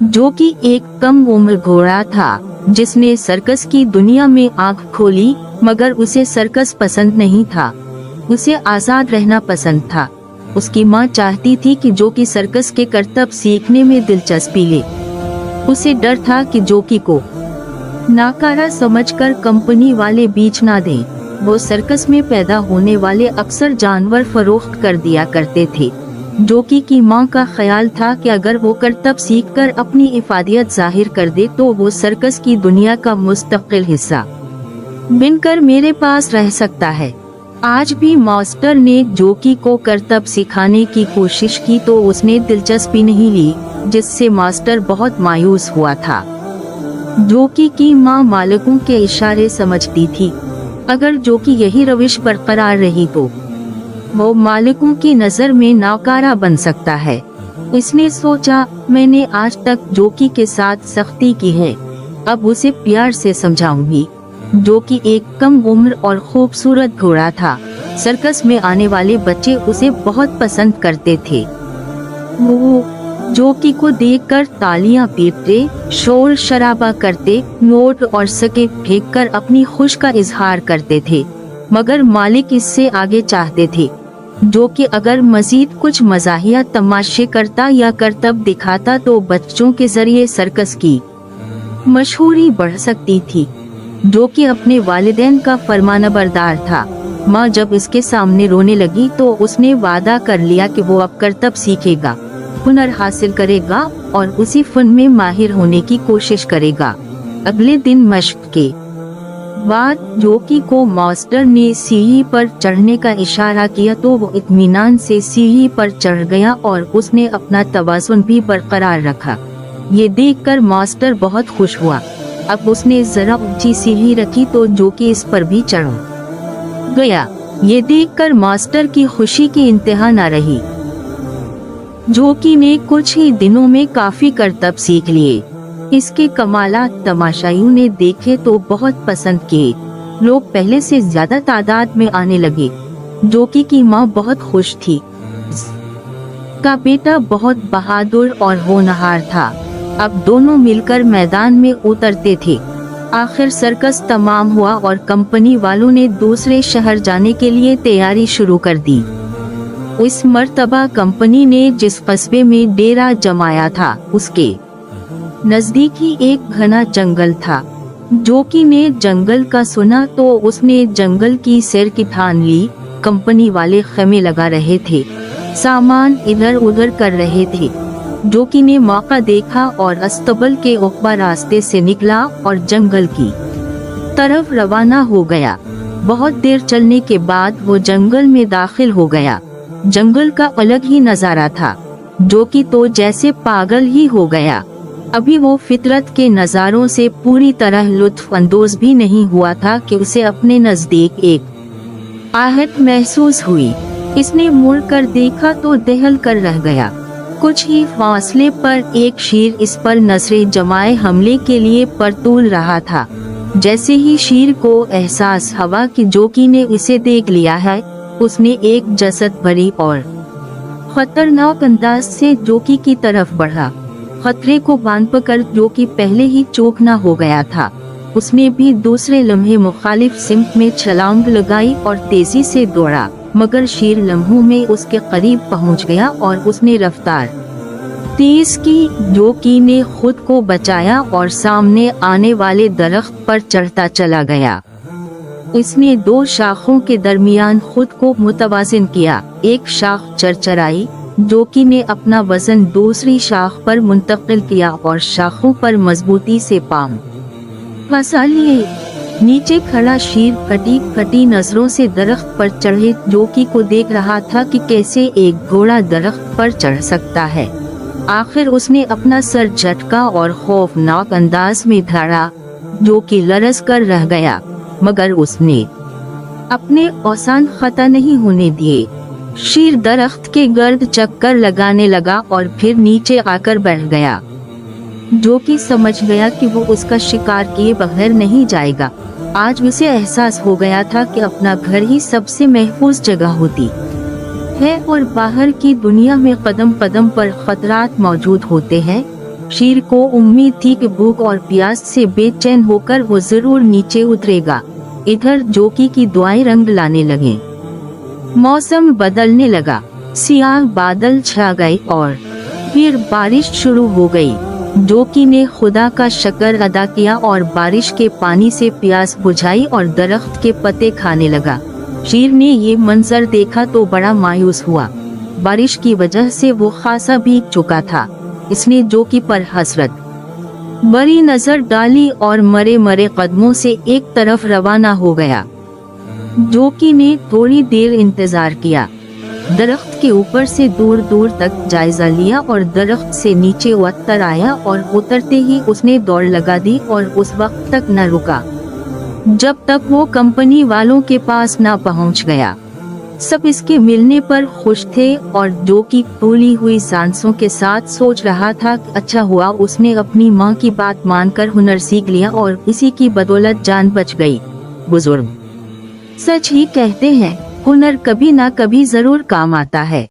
जो कि एक कम उम्र घोड़ा था जिसने सर्कस की दुनिया में आंख खोली, मगर उसे सर्कस पसंद नहीं था। उसे आजाद रहना पसंद था। उसकी माँ चाहती थी कि जोकी सर्कस के करतब सीखने में दिलचस्पी ले। उसे डर था कि जोकी को नाकारा समझकर कंपनी वाले बीच ना दें। वो सर्कस में पैदा होने वाले अक्सर जानवर फरोख्त कर दिया करते थे। जोकी की माँ का ख्याल था कि अगर वो करतब सीखकर अपनी इफादियत जाहिर कर दे तो वो सर्कस की दुनिया का मुस्तकिल हिस्सा बनकर मेरे पास रह सकता है। आज भी मास्टर ने जोकी को करतब सिखाने की कोशिश की तो उसने दिलचस्पी नहीं ली, जिससे मास्टर बहुत मायूस हुआ था। जोकी की माँ मालिकों के इशारे समझती थी। अगर जोकी यही रविश बरकरार रही तो वो मालिकों की नजर में नाकारा बन सकता है। उसने सोचा, मैंने आज तक जोकी के साथ सख्ती की है, अब उसे प्यार से समझाऊंगी। जोकी एक कम उम्र और खूबसूरत घोड़ा था। सर्कस में आने वाले बच्चे उसे बहुत पसंद करते थे। वो जोकी को देखकर तालियां पीटते, शोर शराबा करते, नोट और सके फेंककर अपनी खुश का इजहार करते थे। मगर मालिक इससे आगे चाहते थे। जो कि अगर मजीद कुछ मजाहिया तमाशे करता या करतब दिखाता तो बच्चों के जरिए सर्कस की मशहूरी बढ़ सकती थी। जो कि अपने वालिदैन का फरमानबरदार था। माँ जब इसके सामने रोने लगी तो उसने वादा कर लिया कि वो अब करतब सीखेगा, हुनर हासिल करेगा और उसी फन में माहिर होने की कोशिश करेगा। अगले दिन मश्क के बाद जोकी को मास्टर ने सीढ़ी पर चढ़ने का इशारा किया तो वो इत्मीनान से सीढ़ी पर चढ़ गया और उसने अपना तवाज़ुन भी बरकरार रखा। ये देखकर मास्टर बहुत खुश हुआ। अब उसने जरा ऊंची सीढ़ी रखी तो जोकी इस पर भी चढ़ गया। ये देखकर मास्टर की खुशी की इंतहा न रही। जोकी ने कुछ ही दिनों में काफी करतब सीख लिए। इसके कमालात तमाशाइयों ने देखे तो बहुत पसंद किए। लोग पहले से ज्यादा तादाद में आने लगे। जोकी की माँ बहुत खुश थी। का बेटा बहुत बहादुर और होनहार था। अब दोनों मिलकर मैदान में उतरते थे। आखिर सर्कस तमाम हुआ और कंपनी वालों ने दूसरे शहर जाने के लिए तैयारी शुरू कर दी। इस मर्तबा कंपनी ने जिस कस्बे में डेरा जमाया था उसके नजदीक ही एक घना जंगल था। जोकी ने जंगल का सुना तो उसने जंगल की सैर की ठान ली। कंपनी वाले खेमे लगा रहे थे, सामान इधर उधर कर रहे थे। जोकी ने मौका देखा और अस्तबल के उकबा रास्ते से निकला और जंगल की तरफ रवाना हो गया। बहुत देर चलने के बाद वो जंगल में दाखिल हो गया। जंगल का अलग ही नजारा था। जोकी तो जैसे पागल ही हो गया। अभी वो फितरत के नज़ारों से पूरी तरह लुत्फ अंदोज भी नहीं हुआ था कि उसे अपने नजदीक एक आहट महसूस हुई। इसने मुड़कर देखा तो दहल कर रह गया। कुछ ही फासले पर एक शेर इस पर नजरें जमाए हमले के लिए परतूल रहा था। जैसे ही शेर को एहसास हुआ कि जोकी ने इसे देख लिया है, उसने एक जसद भरी और खतरनाक अंदाज से जोकी की तरफ बढ़ा। खतरे को बांध पकड़ जोकी पहले ही चौकना हो गया था। उसने भी दूसरे लम्हे मुखालिफ सिमत में छलांग लगाई और तेजी से दौड़ा, मगर शेर लम्हों में उसके करीब पहुंच गया और उसने रफ्तार तेज की। जोकी ने खुद को बचाया और सामने आने वाले दरख्त पर चढ़ता चला गया। इसने दो शाखों के दरमियान खुद को मुतवाजिन किया। एक शाख चरचराई। जोकी ने अपना वजन दूसरी शाख पर मुंतकिल किया और शाखों पर मजबूती से पांव फंसा लिए। नीचे खड़ा शेर फटी फटी नजरों से दरख्त पर चढ़े जोकी को देख रहा था कि कैसे एक घोड़ा दरख्त पर चढ़ सकता है। आखिर उसने अपना सर झटका और खौफनाक अंदाज में धड़ा। जोकी लरस कर रह गया, मगर उसने अपने औसान खता नहीं होने दिए। शेर दरख्त के गर्द चक्कर लगाने लगा और फिर नीचे आकर बैठ गया। जोकी समझ गया कि वो उसका शिकार किए बगैर नहीं जाएगा। आज उसे एहसास हो गया था कि अपना घर ही सबसे महफूज जगह होती है और बाहर की दुनिया में कदम कदम पर खतरात मौजूद होते हैं। शेर को उम्मीद थी कि भूख और प्यास से बेचैन होकर वो जरूर नीचे उतरेगा। इधर जोकी की दुआएं रंग लाने लगे। मौसम बदलने लगा, सियाह बादल छा गए और फिर बारिश शुरू हो गई। जोकी ने खुदा का शुक्र अदा किया और बारिश के पानी से प्यास बुझाई और दरख्त के पत्ते खाने लगा। शेर ने ये मंजर देखा तो बड़ा मायूस हुआ। बारिश की वजह से वो खासा भीग चुका था। इसने जोकी पर हसरत बड़ी नजर डाली और मरे मरे कदमों से एक तरफ रवाना हो गया। जोकी ने थोड़ी देर इंतजार किया, दरख्त के ऊपर से दूर दूर तक जायजा लिया और दरख्त से नीचे उतर आया और उतरते ही उसने दौड़ लगा दी और उस वक्त तक न रुका जब तक वो कंपनी वालों के पास न पहुंच गया। सब इसके मिलने पर खुश थे और जोकी फूली हुई सांसों के साथ सोच रहा था कि अच्छा हुआ उसने अपनी माँ की बात मानकर हुनर सीख लिया और इसी की बदौलत जान बच गई। बुजुर्ग सच ही कहते हैं, हुनर कभी ना कभी जरूर काम आता है।